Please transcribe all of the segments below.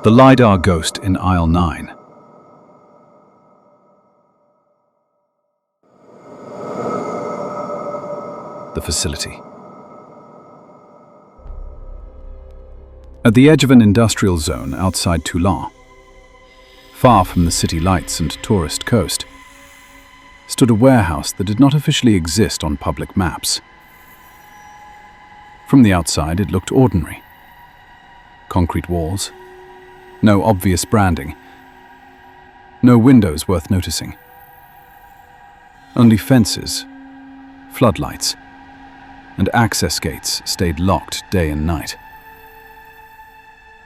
The LiDAR ghost in aisle 9. The facility. At the edge of an industrial zone outside Toulon, far from the city lights and tourist coast, stood a warehouse that did not officially exist on public maps. From the outside, it looked ordinary. Concrete walls, no obvious branding, no windows worth noticing. Only fences, floodlights, and access gates stayed locked day and night.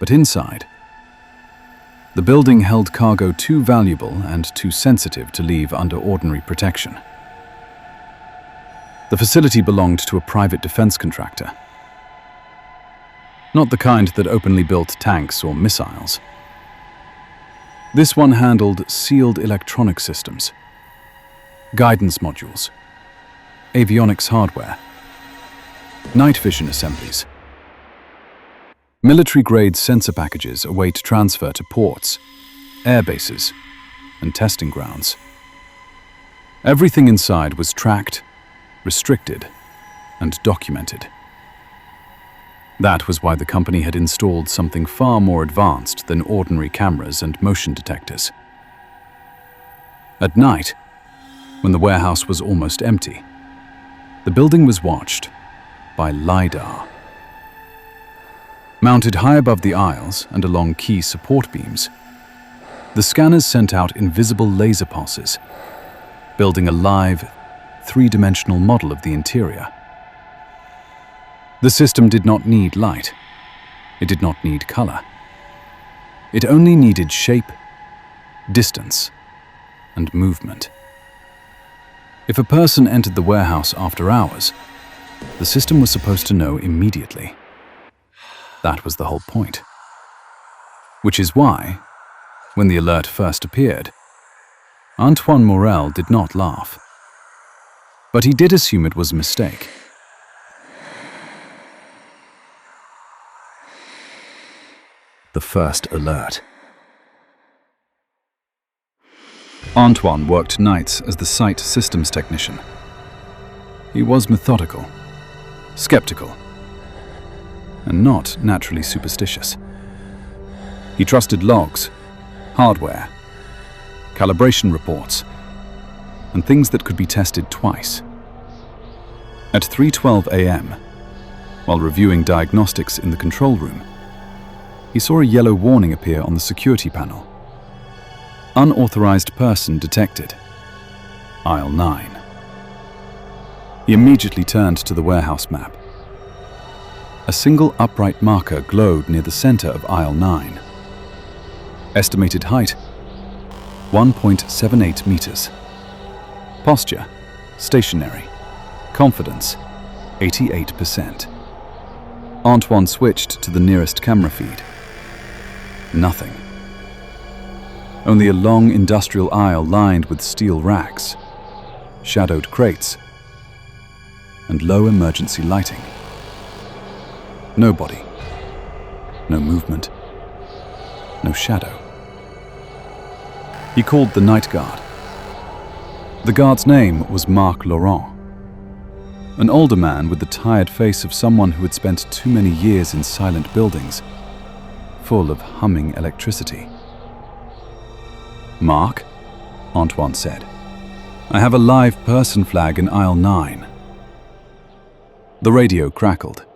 But inside, the building held cargo too valuable and too sensitive to leave under ordinary protection. The facility belonged to a private defense contractor. Not the kind that openly built tanks or missiles. This one handled sealed electronic systems, guidance modules, avionics hardware, night vision assemblies. Military-grade sensor packages await transfer to ports, air bases, and testing grounds. Everything inside was tracked, restricted, and documented. That was why the company had installed something far more advanced than ordinary cameras and motion detectors. At night, when the warehouse was almost empty, the building was watched by LiDAR. Mounted high above the aisles and along key support beams, the scanners sent out invisible laser pulses, building a live, three-dimensional model of the interior. The system did not need light. It did not need color. It only needed shape, distance, and movement. If a person entered the warehouse after hours, the system was supposed to know immediately. That was the whole point. Which is why, when the alert first appeared, Antoine Morel did not laugh. But he did assume it was a mistake. The first alert. Antoine worked nights as the site systems technician. He was methodical, skeptical, and not naturally superstitious. He trusted logs, hardware, calibration reports, and things that could be tested twice. At 3:12 a.m., while reviewing diagnostics in the control room, he saw a yellow warning appear on the security panel. Unauthorized person detected. Aisle 9. He immediately turned to the warehouse map. A single upright marker glowed near the center of aisle 9. Estimated height, 1.78 meters. Posture, stationary. Confidence, 88%. Antoine switched to the nearest camera feed. Nothing. Only a long industrial aisle lined with steel racks, shadowed crates, and low emergency lighting. Nobody. No movement. No shadow. He called the night guard. The guard's name was Marc Laurent, an older man with the tired face of someone who had spent too many years in silent buildings, full of humming electricity. "Marc," Antoine said, "I have a live person flag in aisle 9. The radio crackled.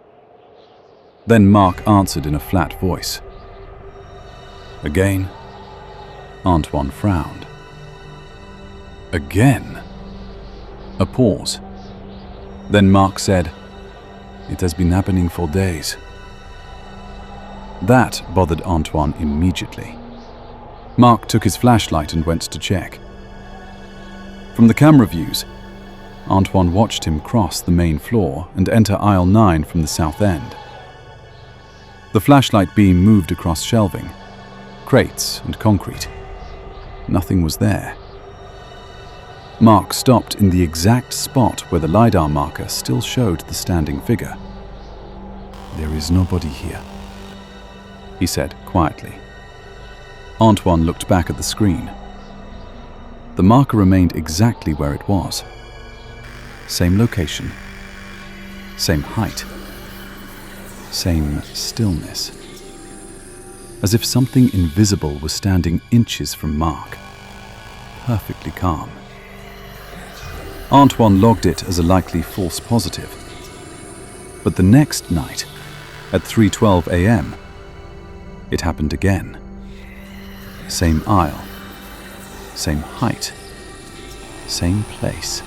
Then Marc answered in a flat voice. "Again?" Antoine frowned. "Again?" A pause. Then Marc said, "It has been happening for days." That bothered Antoine immediately. Marc took his flashlight and went to check. From the camera views, Antoine watched him cross the main floor and enter aisle 9 from the south end. The flashlight beam moved across shelving, crates and concrete. Nothing was there. Marc stopped in the exact spot where the LiDAR marker still showed the standing figure. "There is nobody here," he said quietly. Antoine looked back at the screen. The marker remained exactly where it was. Same location, same height, same stillness. As if something invisible was standing inches from Mark, perfectly calm. Antoine logged it as a likely false positive. But the next night, at 3:12 a.m., it happened again. Same aisle, same height, same place.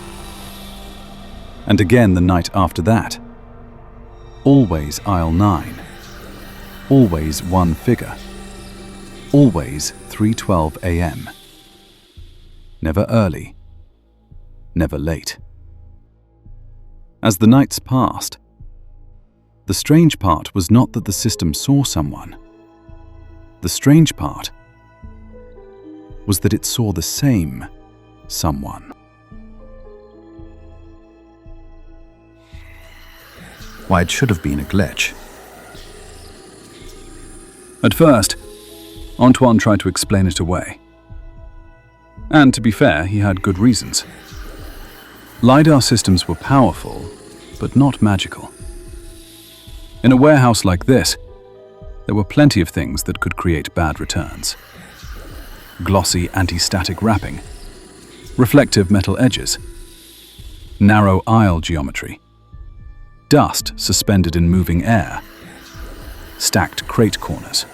And again the night after that. Always aisle 9. Always one figure. Always 3:12 a.m. Never early, never late. As the nights passed, the strange part was not that the system saw someone. The strange part was that it saw the same someone. Why, it should have been a glitch. At first, Antoine tried to explain it away. And to be fair, he had good reasons. LiDAR systems were powerful, but not magical. In a warehouse like this, there were plenty of things that could create bad returns. Glossy anti-static wrapping, reflective metal edges, narrow aisle geometry, dust suspended in moving air, stacked crate corners.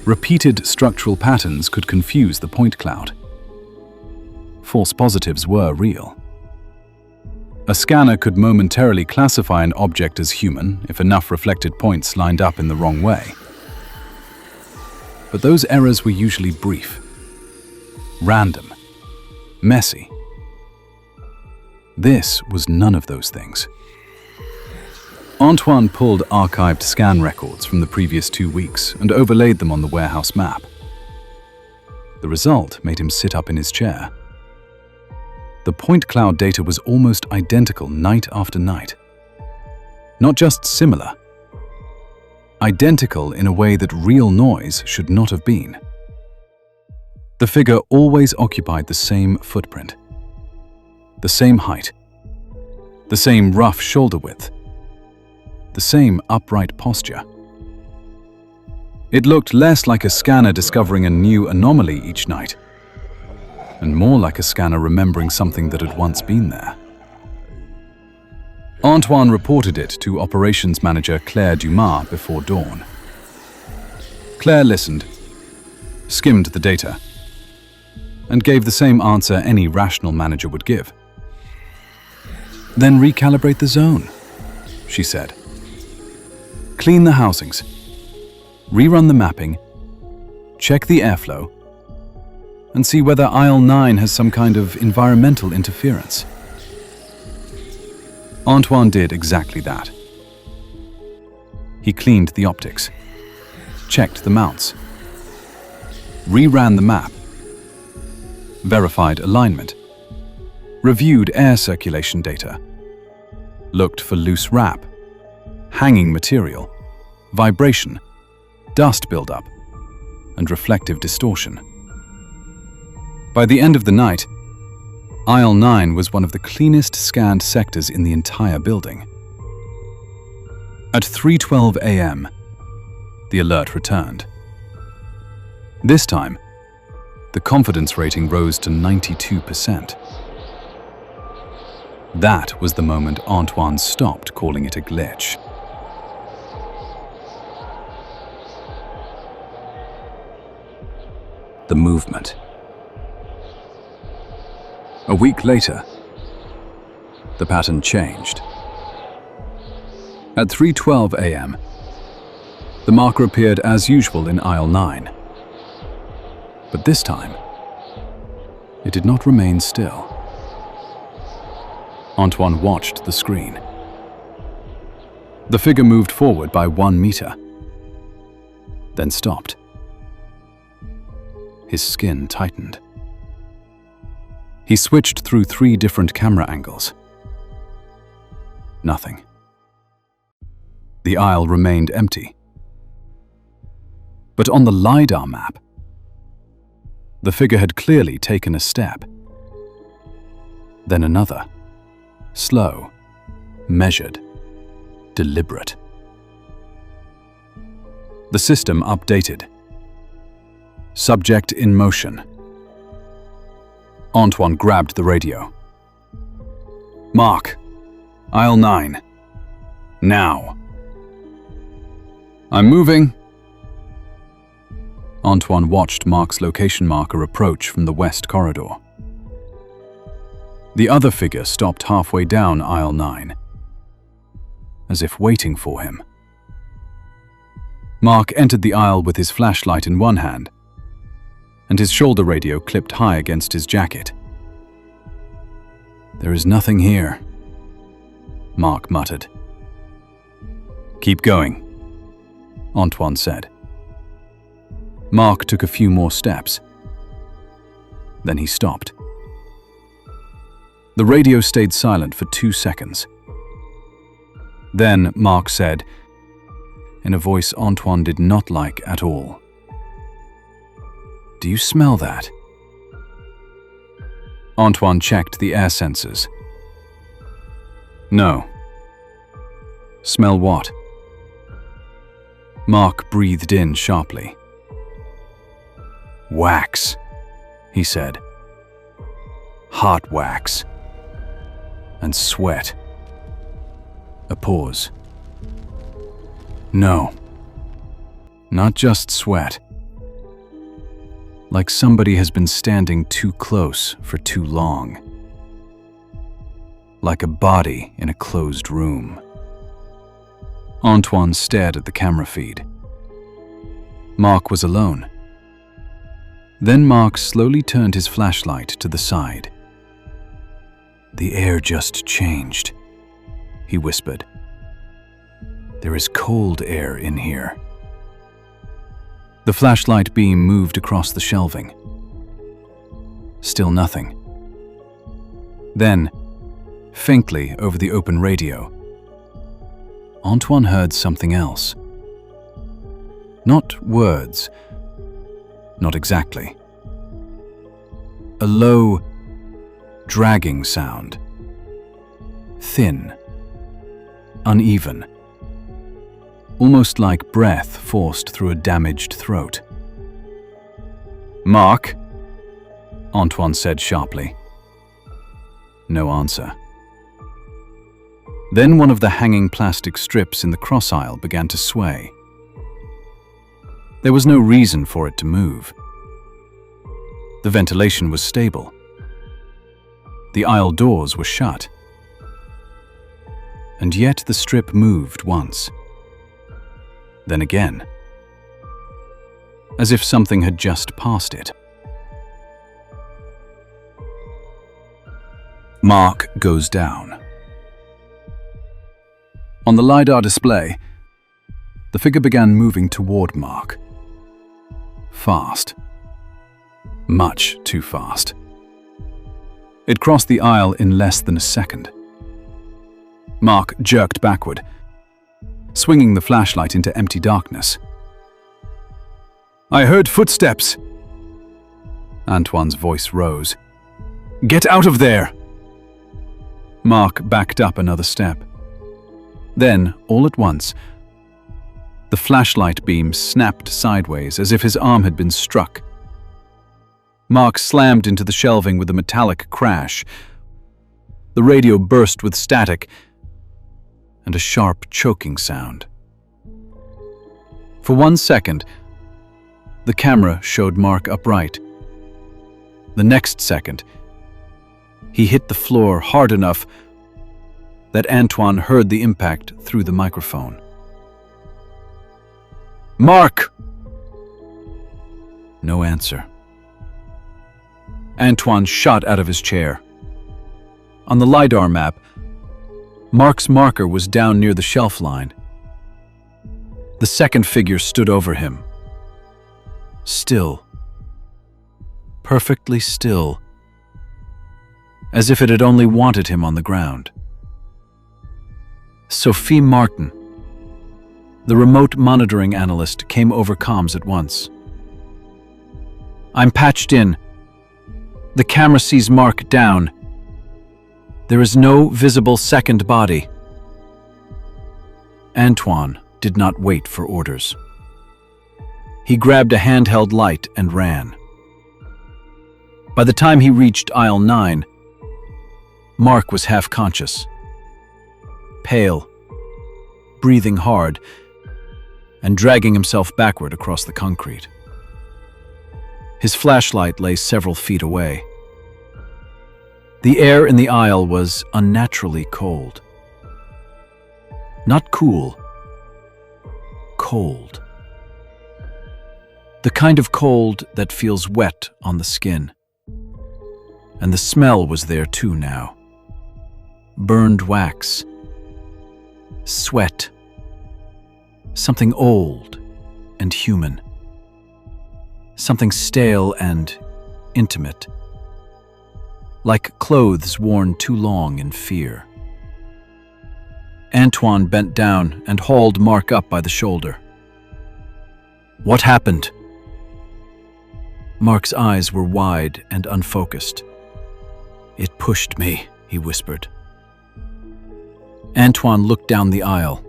Repeated structural patterns could confuse the point cloud. False positives were real. A scanner could momentarily classify an object as human if enough reflected points lined up in the wrong way. But those errors were usually brief, random, messy. This was none of those things. Antoine pulled archived scan records from the previous 2 weeks and overlaid them on the warehouse map. The result made him sit up in his chair. The point cloud data was almost identical night after night. Not just similar, identical in a way that real noise should not have been. The figure always occupied the same footprint, the same height, the same rough shoulder width, the same upright posture. It looked less like a scanner discovering a new anomaly each night, and more like a scanner remembering something that had once been there. Antoine reported it to operations manager Claire Dumas before dawn. Claire listened, skimmed the data, and gave the same answer any rational manager would give. "Then recalibrate the zone," she said. "Clean the housings, rerun the mapping, check the airflow, and see whether aisle 9 has some kind of environmental interference." Antoine did exactly that. He cleaned the optics, checked the mounts, reran the map, verified alignment, reviewed air circulation data, looked for loose wrap, hanging material, vibration, dust buildup, and reflective distortion. By the end of the night, aisle 9 was one of the cleanest scanned sectors in the entire building. At 3:12 a.m., the alert returned. This time, the confidence rating rose to 92%. That was the moment Antoine stopped calling it a glitch. The movement. A week later, the pattern changed. At 3:12 a.m., the marker appeared as usual in aisle 9. But this time, it did not remain still. Antoine watched the screen. The figure moved forward by 1 meter, then stopped. His skin tightened. He switched through 3 different camera angles. Nothing. The aisle remained empty. But on the LiDAR map, the figure had clearly taken a step. Then another. Slow, measured, deliberate. The system updated. Subject in motion. Antoine grabbed the radio. "Mark, aisle 9. Now." "I'm moving." Antoine watched Mark's location marker approach from the west corridor. The other figure stopped halfway down aisle 9, as if waiting for him. Mark entered the aisle with his flashlight in one hand, and his shoulder radio clipped high against his jacket. "There is nothing here," Mark muttered. "Keep going," Antoine said. Mark took a few more steps. Then he stopped. The radio stayed silent for 2 seconds. Then Mark said, in a voice Antoine did not like at all, "Do you smell that?" Antoine checked the air sensors. "No." "Smell what?" Mark breathed in sharply. "Wax," he said. "Hot wax. And sweat." A pause. "No. Not just sweat. Like somebody has been standing too close for too long. Like a body in a closed room." Antoine stared at the camera feed. Mark was alone. Then Mark slowly turned his flashlight to the side. "The air just changed," he whispered. "There is cold air in here." The flashlight beam moved across the shelving. Still nothing. Then, faintly over the open radio, Antoine heard something else. Not words. Not exactly. A low, dragging sound. Thin. Uneven. Almost like breath forced through a damaged throat. "Mark," Antoine said sharply. No answer. Then one of the hanging plastic strips in the cross aisle began to sway. There was no reason for it to move. The ventilation was stable. The aisle doors were shut. And yet the strip moved once. Then again. As if something had just passed it. Mark goes down. On the LiDAR display, the figure began moving toward Mark. Fast. Much too fast. It crossed the aisle in less than a second. Mark jerked backward, swinging the flashlight into empty darkness. "I heard footsteps!" Antoine's voice rose. "Get out of there!" Mark backed up another step. Then, all at once, the flashlight beam snapped sideways as if his arm had been struck. Mark slammed into the shelving with a metallic crash. The radio burst with static and a sharp choking sound. For 1 second, the camera showed Mark upright. The next second, he hit the floor hard enough that Antoine heard the impact through the microphone. "Mark!" No answer. Antoine shot out of his chair. On the LiDAR map, Mark's marker was down near the shelf line. The second figure stood over him. Still. Perfectly still. As if it had only wanted him on the ground. Sophie Martin. The remote monitoring analyst came over comms at once. "I'm patched in. The camera sees Mark down. There is no visible second body." Antoine did not wait for orders. He grabbed a handheld light and ran. By the time he reached aisle 9, Mark was half conscious, pale, breathing hard, and dragging himself backward across the concrete. His flashlight lay several feet away. The air in the aisle was unnaturally cold. Not cool, cold. The kind of cold that feels wet on the skin. And the smell was there too now. Burned wax, sweat, something old and human. Something stale and intimate, like clothes worn too long in fear. Antoine bent down and hauled Mark up by the shoulder. "What happened?" Mark's eyes were wide and unfocused. "It pushed me," he whispered. Antoine looked down the aisle.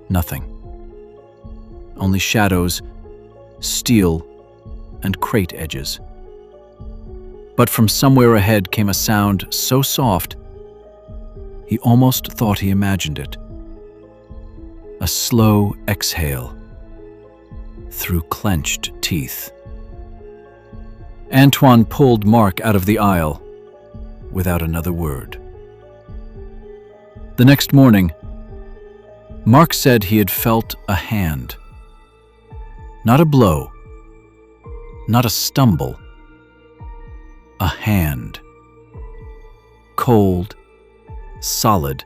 Nothing. Only shadows, steel, and crate edges. But from somewhere ahead came a sound so soft, he almost thought he imagined it. A slow exhale through clenched teeth. Antoine pulled Mark out of the aisle without another word. The next morning, Mark said he had felt a hand. Not a blow, not a stumble. A hand. Cold, solid,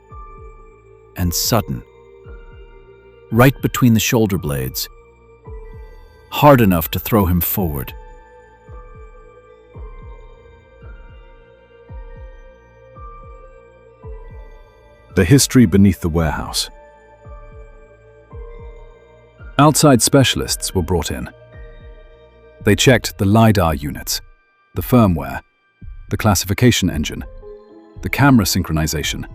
and sudden. Right between the shoulder blades. Hard enough to throw him forward. The history beneath the warehouse. Outside specialists were brought in. They checked the LiDAR units, the firmware, the classification engine, the camera synchronization,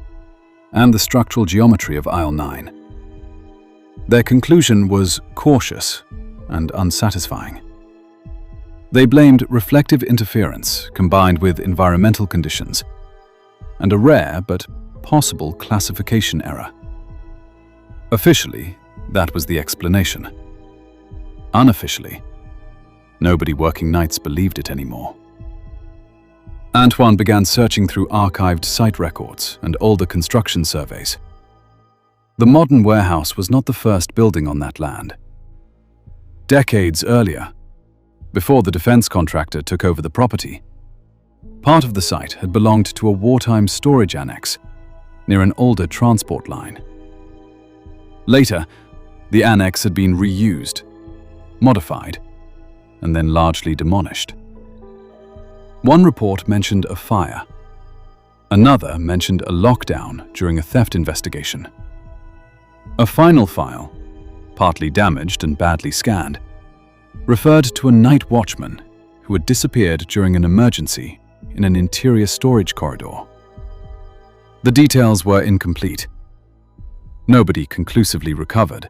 and the structural geometry of aisle 9. Their conclusion was cautious and unsatisfying. They blamed reflective interference combined with environmental conditions and a rare but possible classification error. Officially, that was the explanation. Unofficially, nobody working nights believed it anymore. Antoine began searching through archived site records and older construction surveys. The modern warehouse was not the first building on that land. Decades earlier, before the defense contractor took over the property, part of the site had belonged to a wartime storage annex near an older transport line. Later, the annex had been reused, modified, and then largely demolished. One report mentioned a fire. Another mentioned a lockdown during a theft investigation. A final file, partly damaged and badly scanned, referred to a night watchman who had disappeared during an emergency in an interior storage corridor. The details were incomplete. Nobody conclusively recovered.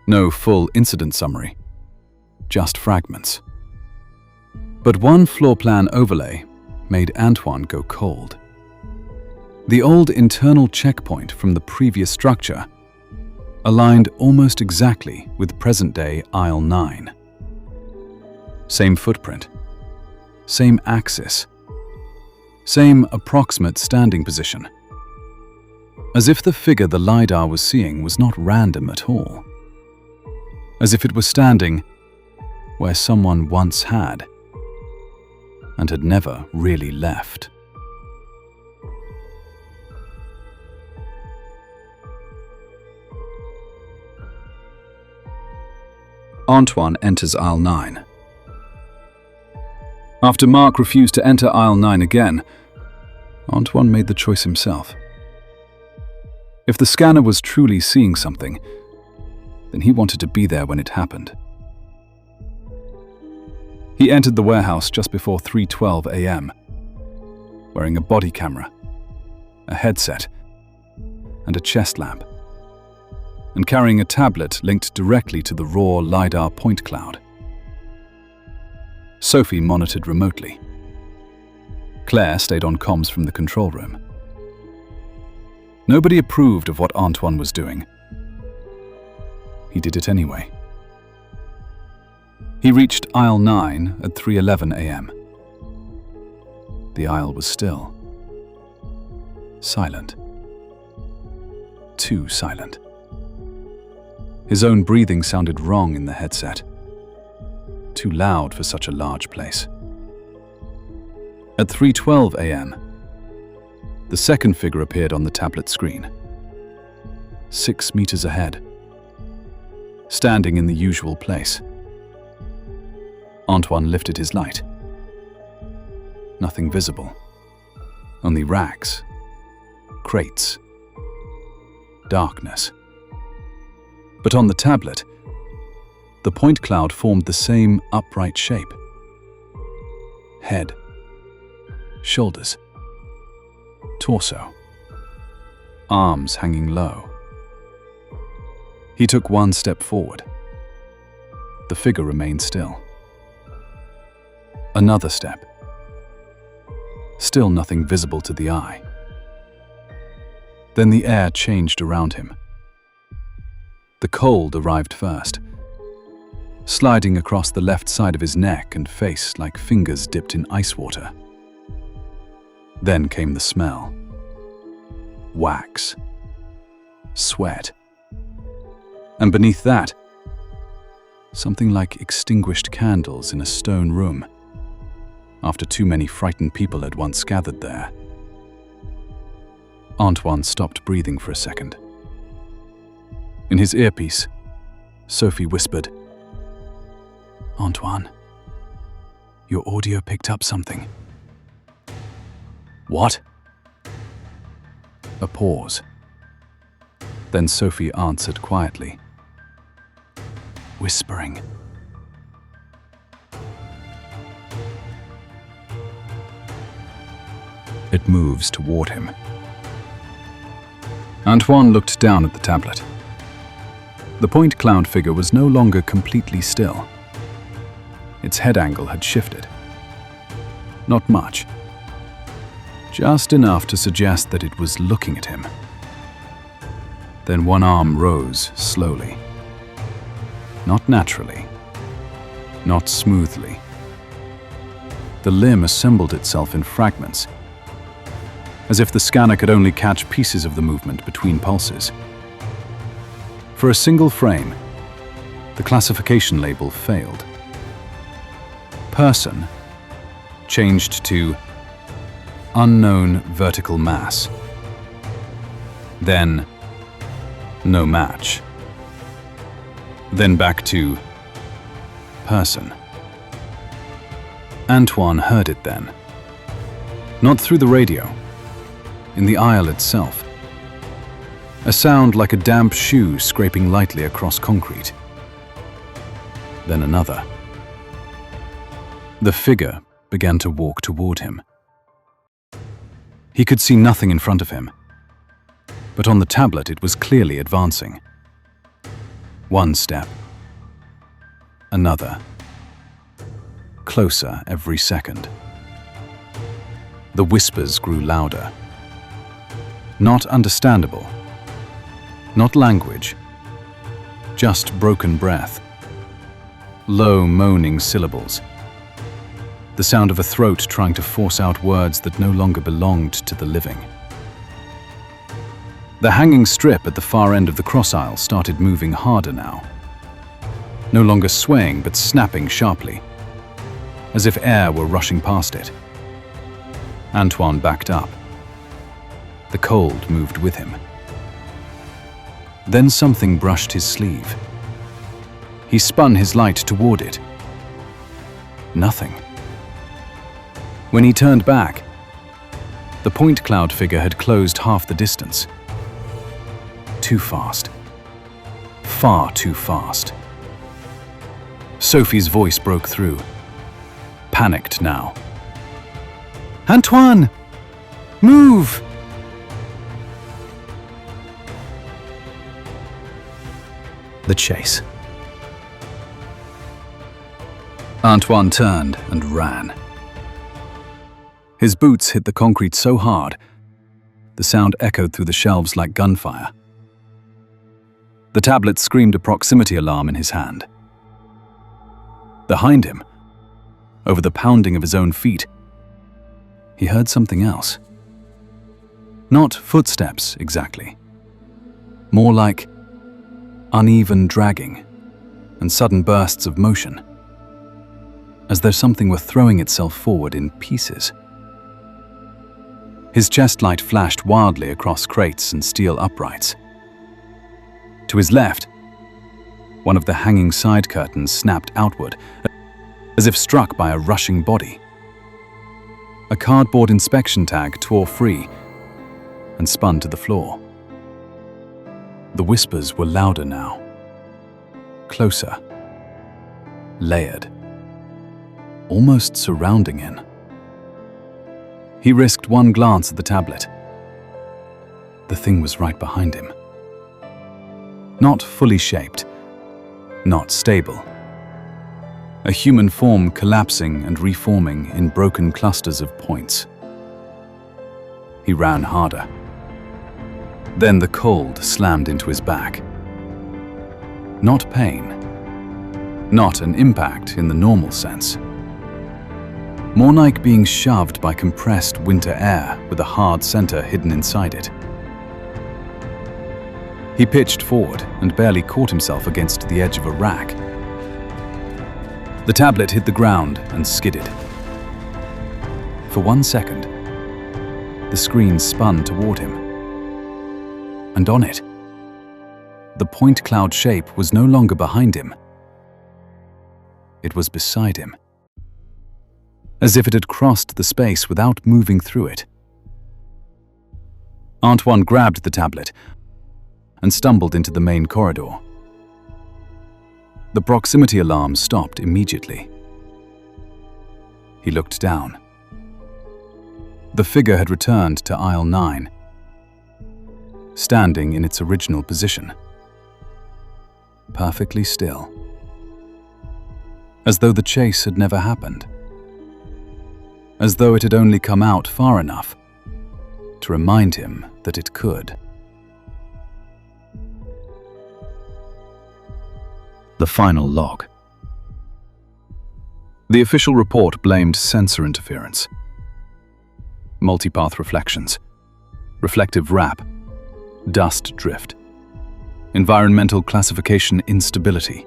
No full incident summary. Just fragments. But one floor plan overlay made Antoine go cold. The old internal checkpoint from the previous structure aligned almost exactly with present-day aisle 9. Same footprint. Same axis. Same approximate standing position. As if the figure the LiDAR was seeing was not random at all. As if it was standing where someone once had, and had never really left. Antoine enters aisle 9. After Mark refused to enter aisle 9 again, Antoine made the choice himself. If the scanner was truly seeing something, then he wanted to be there when it happened. He entered the warehouse just before 3:12 a.m., wearing a body camera, a headset, and a chest lamp, and carrying a tablet linked directly to the raw LiDAR point cloud. Sophie monitored remotely. Claire stayed on comms from the control room. Nobody approved of what Antoine was doing. He did it anyway. He reached aisle 9 at 3:11 a.m. The aisle was still. Silent. Too silent. His own breathing sounded wrong in the headset. Too loud for such a large place. At 3:12 a.m., the second figure appeared on the tablet screen. 6 meters ahead. Standing in the usual place. Antoine lifted his light. Nothing visible. Only racks. Crates. Darkness. But on the tablet, the point cloud formed the same upright shape. Head. Shoulders. Torso. Arms hanging low. He took one step forward. The figure remained still. Another step. Still nothing visible to the eye. Then the air changed around him. The cold arrived first, sliding across the left side of his neck and face like fingers dipped in ice water. Then came the smell. Wax. Sweat. And beneath that, something like extinguished candles in a stone room, after too many frightened people had once gathered there. Antoine stopped breathing for a second. In his earpiece, Sophie whispered, "Antoine, your audio picked up something." "What?" A pause. Then Sophie answered quietly, "Whispering." It moves toward him. Antoine looked down at the tablet. The point cloud figure was no longer completely still. Its head angle had shifted. Not much. Just enough to suggest that it was looking at him. Then one arm rose slowly. Not naturally. Not smoothly. The limb assembled itself in fragments, as if the scanner could only catch pieces of the movement between pulses. For a single frame, the classification label failed. Person changed to unknown vertical mass. Then no match. Then back to person. Antoine heard it then. Not through the radio. In the aisle itself. A sound like a damp shoe scraping lightly across concrete. Then another. The figure began to walk toward him. He could see nothing in front of him, but on the tablet it was clearly advancing. One step. Another. Closer every second. The whispers grew louder. Not understandable. Not language. Just broken breath. Low moaning syllables. The sound of a throat trying to force out words that no longer belonged to the living. The hanging strip at the far end of the cross aisle started moving harder now. No longer swaying, but snapping sharply, as if air were rushing past it. Antoine backed up. The cold moved with him. Then something brushed his sleeve. He spun his light toward it. Nothing. When he turned back, the point cloud figure had closed half the distance. Too fast. far too fast. Sophie's voice broke through, panicked now. "Antoine! Move!" The chase. Antoine turned and ran. His boots hit the concrete so hard, the sound echoed through the shelves like gunfire. The tablet screamed a proximity alarm in his hand. Behind him, over the pounding of his own feet, he heard something else. Not footsteps, exactly. More like uneven dragging and sudden bursts of motion, as though something were throwing itself forward in pieces. His chest light flashed wildly across crates and steel uprights. To his left, one of the hanging side curtains snapped outward, as if struck by a rushing body. A cardboard inspection tag tore free and spun to the floor. The whispers were louder now, closer, layered, almost surrounding him. He risked one glance at the tablet. The thing was right behind him. Not fully shaped, not stable. A human form collapsing and reforming in broken clusters of points. He ran harder. Then the cold slammed into his back. Not pain. Not an impact in the normal sense. More like being shoved by compressed winter air with a hard center hidden inside it. He pitched forward and barely caught himself against the edge of a rack. The tablet hit the ground and skidded. For 1 second, the screen spun toward him. And on it, the point cloud shape was no longer behind him. It was beside him, as if it had crossed the space without moving through it. Antoine grabbed the tablet and stumbled into the main corridor. The proximity alarm stopped immediately. He looked down. The figure had returned to aisle 9, standing in its original position, perfectly still, as though the chase had never happened, as though it had only come out far enough to remind him that it could. The final log. The official report blamed sensor interference, multipath reflections, reflective wrap, dust drift, environmental classification instability.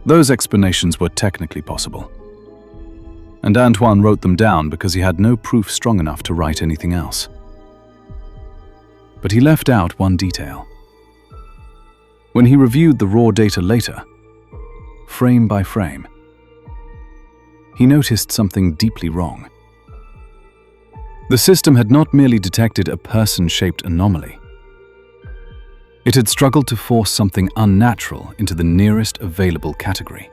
Those explanations were technically possible, and Antoine wrote them down because he had no proof strong enough to write anything else. But he left out one detail. When he reviewed the raw data later, frame by frame, he noticed something deeply wrong. The system had not merely detected a person-shaped anomaly. It had struggled to force something unnatural into the nearest available category.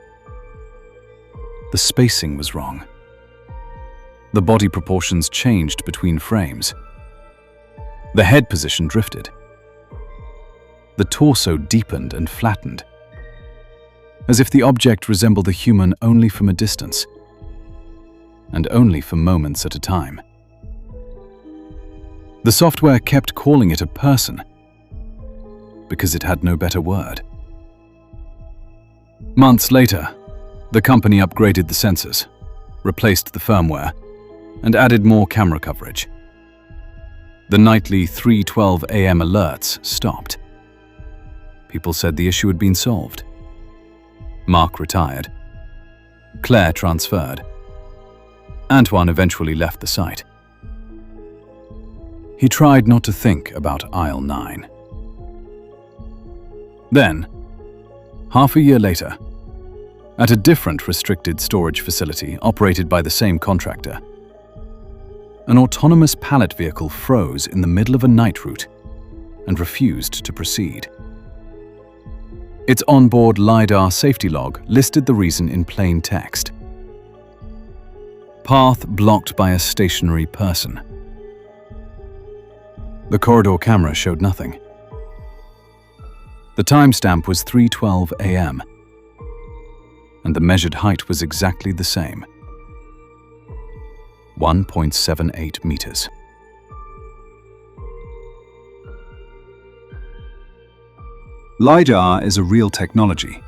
The spacing was wrong. The body proportions changed between frames. The head position drifted. The torso deepened and flattened, as if the object resembled a human only from a distance, and only for moments at a time. The software kept calling it a person, because it had no better word. Months later, the company upgraded the sensors, replaced the firmware, and added more camera coverage. The nightly 3:12 a.m. alerts stopped. People said the issue had been solved. Mark retired. Claire transferred. Antoine eventually left the site. He tried not to think about aisle 9. Then, half a year later, at a different restricted storage facility operated by the same contractor, an autonomous pallet vehicle froze in the middle of a night route and refused to proceed. Its onboard LiDAR safety log listed the reason in plain text. Path blocked by a stationary person. The corridor camera showed nothing. The timestamp was 3:12 a.m., and the measured height was exactly the same, 1.78 meters. LiDAR is a real technology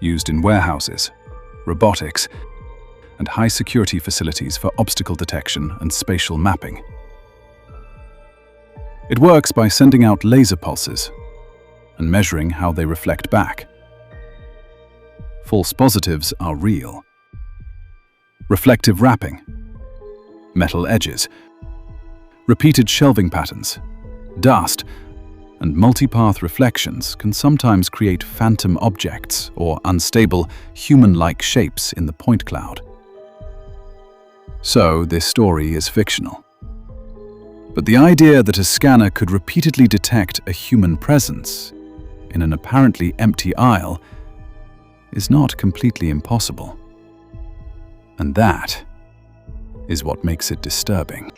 used in warehouses, robotics, and high-security facilities for obstacle detection and spatial mapping. It works by sending out laser pulses and measuring how they reflect back. False positives are real. Reflective wrapping, metal edges, repeated shelving patterns, dust, and multipath reflections can sometimes create phantom objects or unstable, human-like shapes in the point cloud. So, this story is fictional. But the idea that a scanner could repeatedly detect a human presence in an apparently empty aisle is not completely impossible. And that is what makes it disturbing.